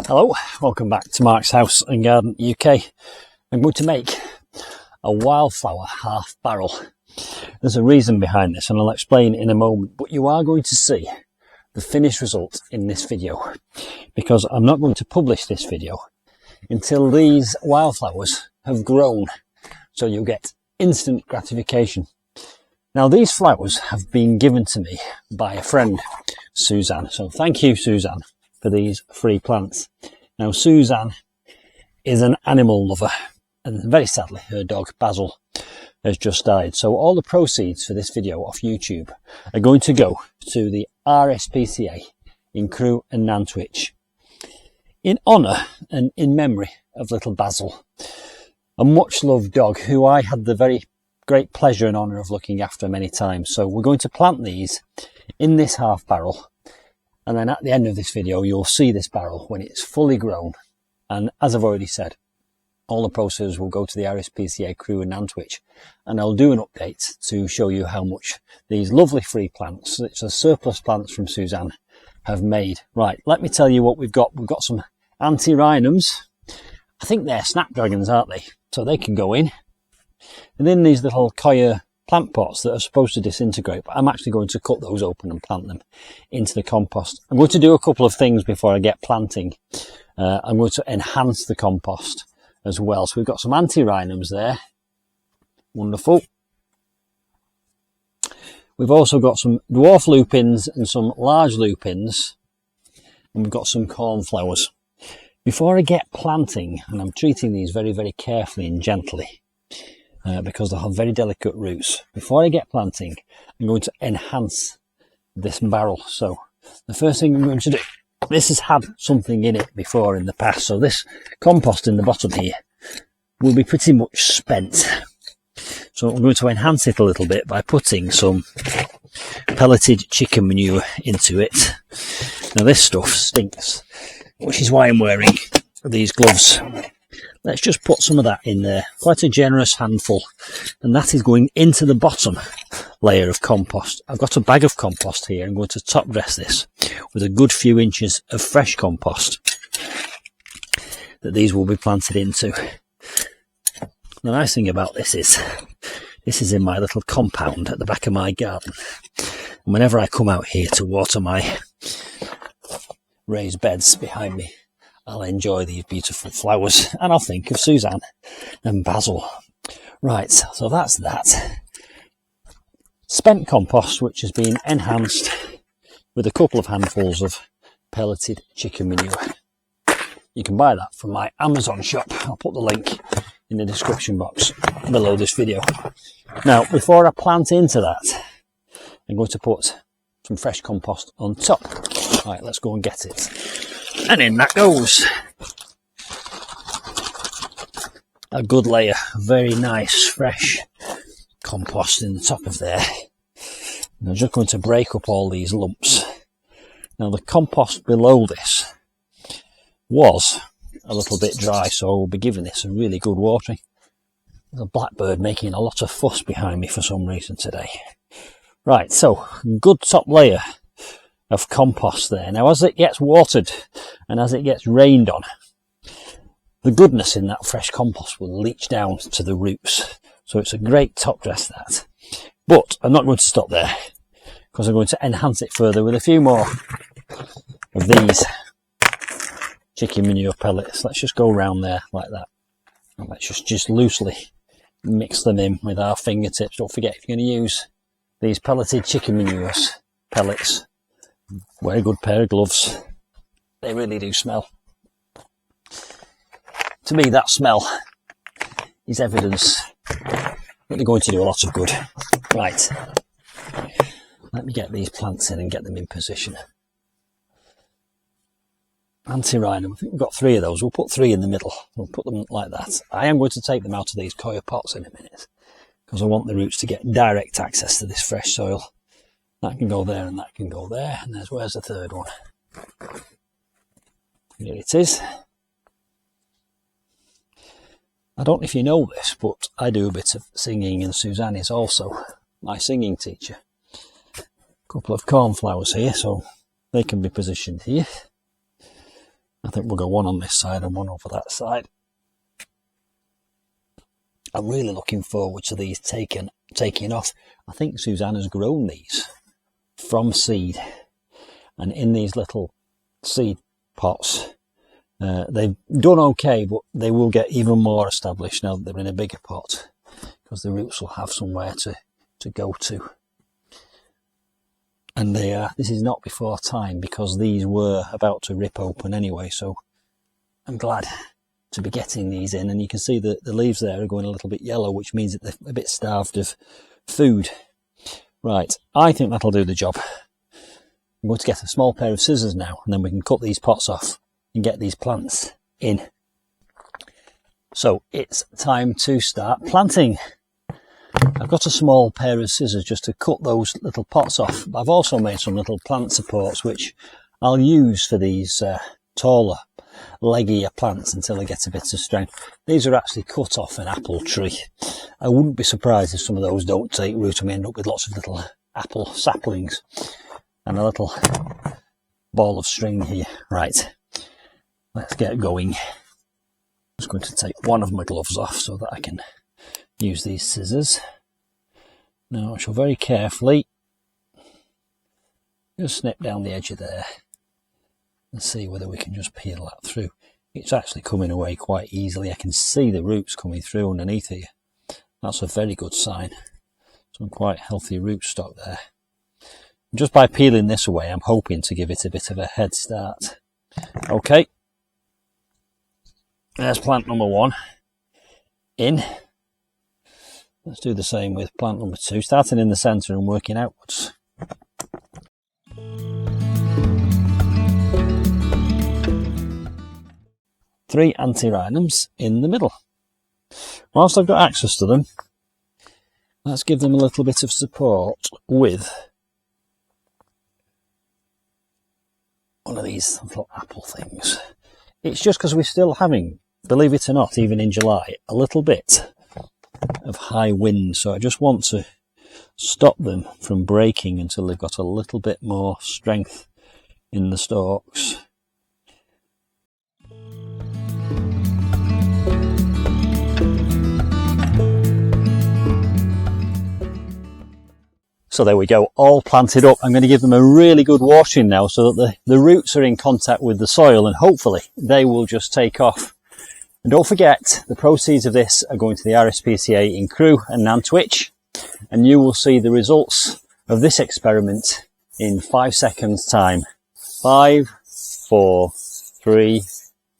Hello, welcome back to Mark's House and Garden UK. I'm going to make a wildflower half barrel. There's a reason behind this and I'll explain in a moment, but you are going to see the finished result in this video because I'm not going to publish this video until these wildflowers have grown, so you'll get instant gratification. Now these flowers have been given to me by a friend, Suzanne, so thank you Suzanne for these free plants. Now Suzanne is an animal lover and very sadly her dog Basil has just died, so all the proceeds for this video off YouTube are going to go to the RSPCA in Crewe and Nantwich in honour and in memory of little Basil, a much loved dog who I had the very great pleasure and honour of looking after many times. So we're going to plant these in this half barrel, and then at the end of this video you'll see this barrel when it's fully grown, and as I've already said, all the proceeds will go to the RSPCA Crewe and Nantwich, and I'll do an update to show you how much these lovely free plants, it's a surplus plants from Suzanne, have made. Right, let me tell you what we've got. We've got some antirrhinums. I think they're snapdragons, aren't they? So they can go in. And then these little coir plant pots that are supposed to disintegrate, but I'm actually going to cut those open and plant them into the compost. I'm going to do a couple of things before I get planting. I'm going to enhance the compost as well. So we've got some antirrhinums there. Wonderful. We've also got some dwarf lupins and some large lupins. And we've got some cornflowers. Before I get planting, and I'm treating these very, very carefully and gently, because they have very delicate roots. Before I get planting, I'm going to enhance this barrel. So the first thing I'm going to do, this has had something in it before in the past, so this compost in the bottom here will be pretty much spent. So I'm going to enhance it a little bit by putting some pelleted chicken manure into it. Now this stuff stinks, which is why I'm wearing these gloves. Let's just put some of that in there, quite a generous handful, and that is going into the bottom layer of compost. I've got a bag of compost here. I'm going to top dress this with a good few inches of fresh compost that these will be planted into. The nice thing about this is in my little compound at the back of my garden, and whenever I come out here to water my raised beds behind me, I'll enjoy these beautiful flowers and I'll think of Suzanne and Basil. Right, so that's that. Spent compost which has been enhanced with a couple of handfuls of pelleted chicken manure. You can buy that from my Amazon shop. I'll put the link in the description box below this video. Now, before I plant into that, I'm going to put some fresh compost on top. Right, let's go and get it. And in that goes. A good layer of very nice fresh compost in the top of there. And I'm just going to break up all these lumps. Now the compost below this was a little bit dry, so I'll be giving this a really good watering. There's a blackbird making a lot of fuss behind me for some reason today. Right, so good top layer of compost there. Now as it gets watered and as it gets rained on, the goodness in that fresh compost will leach down to the roots. So it's a great top dress that. But I'm not going to stop there because I'm going to enhance it further with a few more of these chicken manure pellets. Let's just go around there like that. And let's just loosely mix them in with our fingertips. Don't forget, if you're going to use these pelleted chicken manure pellets, wear a good pair of gloves. They really do smell. To me, that smell is evidence that they're going to do a lot of good. Right, let me get these plants in and get them in position. Antirrhinum, I think we've got 3 of those. We'll put 3 in the middle. We'll put them like that. I am going to take them out of these coir pots in a minute because I want the roots to get direct access to this fresh soil. That can go there and that can go there. And where's the third one? Here it is. I don't know if you know this, but I do a bit of singing and Suzanne is also my singing teacher. A couple of cornflowers here, so they can be positioned here. I think we'll go one on this side and one over that side. I'm really looking forward to these taking off. I think Susanna's grown these from seed, and in these little seed pots they've done okay, but they will get even more established now that they're in a bigger pot, because the roots will have somewhere to go to. And this is not before time, because these were about to rip open anyway, so I'm glad to be getting these in. And you can see that the leaves there are going a little bit yellow, which means that they're a bit starved of food. Right, I think that'll do the job. I'm going to get a small pair of scissors now, and then we can cut these pots off and get these plants in. So it's time to start planting. I've got a small pair of scissors just to cut those little pots off. But I've also made some little plant supports which I'll use for these taller, leggier plants until they get a bit of strength. These are actually cut off an apple tree. I wouldn't be surprised if some of those don't take root and we end up with lots of little apple saplings and a little ball of string here. Right, let's get going. I'm just going to take one of my gloves off so that I can use these scissors. Now I shall very carefully just snip down the edge of there and see whether we can just peel that through. It's actually coming away quite easily. I can see the roots coming through underneath here. That's a very good sign. Some quite healthy rootstock there. And just by peeling this away, I'm hoping to give it a bit of a head start. Okay, there's plant number one in. Let's do the same with plant number two, starting in the centre and working outwards. Three antirrhinums in the middle. Whilst I've got access to them, let's give them a little bit of support with one of these little apple things. It's just because we're still having, believe it or not, even in July, a little bit of high wind, so I just want to stop them from breaking until they've got a little bit more strength in the stalks. So there we go, all planted up. I'm going to give them a really good watering now so that the roots are in contact with the soil, and hopefully they will just take off. And don't forget, the proceeds of this are going to the RSPCA in Crewe and Nantwich, and you will see the results of this experiment in 5 seconds time. 5, 4, 3,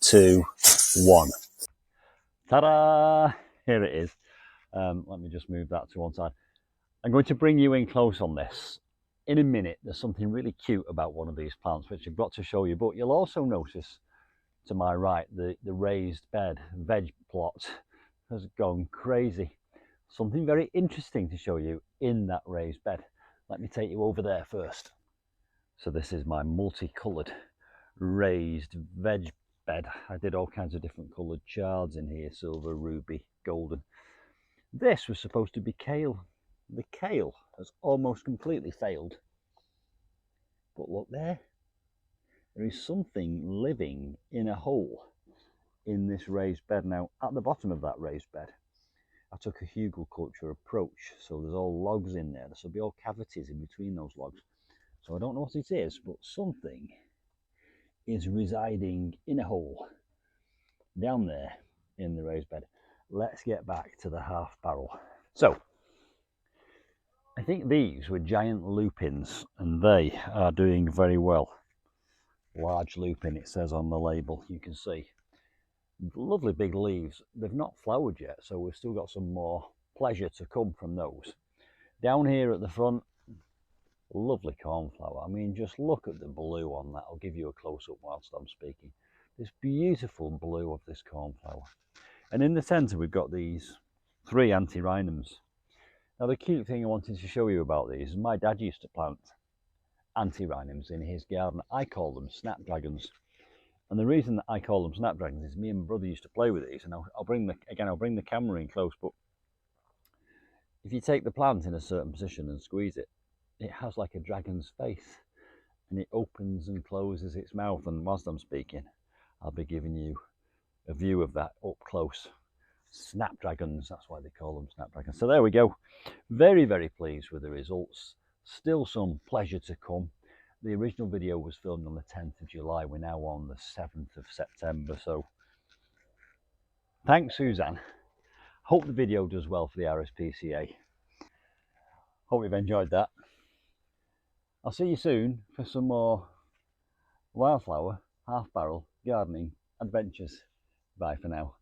2, 1. Ta-da! Here it is. Let me just move that to one side. I'm going to bring you in close on this. In a minute, there's something really cute about one of these plants which I've got to show you, but you'll also notice to my right, the raised bed veg plot has gone crazy. Something very interesting to show you in that raised bed. Let me take you over there first. So this is my multicoloured raised veg bed. I did all kinds of different coloured chards in here, silver, ruby, golden. This was supposed to be kale. The kale has almost completely failed. But look there. There is something living in a hole in this raised bed. Now, at the bottom of that raised bed, I took a horticulture approach, so there's all logs in there. There'll be all cavities in between those logs. So I don't know what it is, but something is residing in a hole down there in the raised bed. Let's get back to the half barrel. So, I think these were giant lupins, and they are doing very well. Large lupin, it says on the label, you can see. Lovely big leaves. They've not flowered yet, so we've still got some more pleasure to come from those. Down here at the front, lovely cornflower. I mean, just look at the blue on that. I'll give you a close-up whilst I'm speaking. This beautiful blue of this cornflower. And in the centre, we've got these 3 antirrhinums. Now, the cute thing I wanted to show you about these is my dad used to plant antirrhinums in his garden. I call them snapdragons, and the reason that I call them snapdragons is me and my brother used to play with these, and I'll bring the camera in close, but if you take the plant in a certain position and squeeze it, it has like a dragon's face, and it opens and closes its mouth. And whilst I'm speaking, I'll be giving you a view of that up close. Snapdragons, that's why they call them snapdragons. So there we go. Very, very pleased with the results. Still some pleasure to come. The original video was filmed on the 10th of July. We're now on the 7th of September. So thanks, Suzanne. Hope the video does well for the RSPCA. Hope you've enjoyed that. I'll see you soon for some more wildflower, half barrel gardening adventures. Bye for now.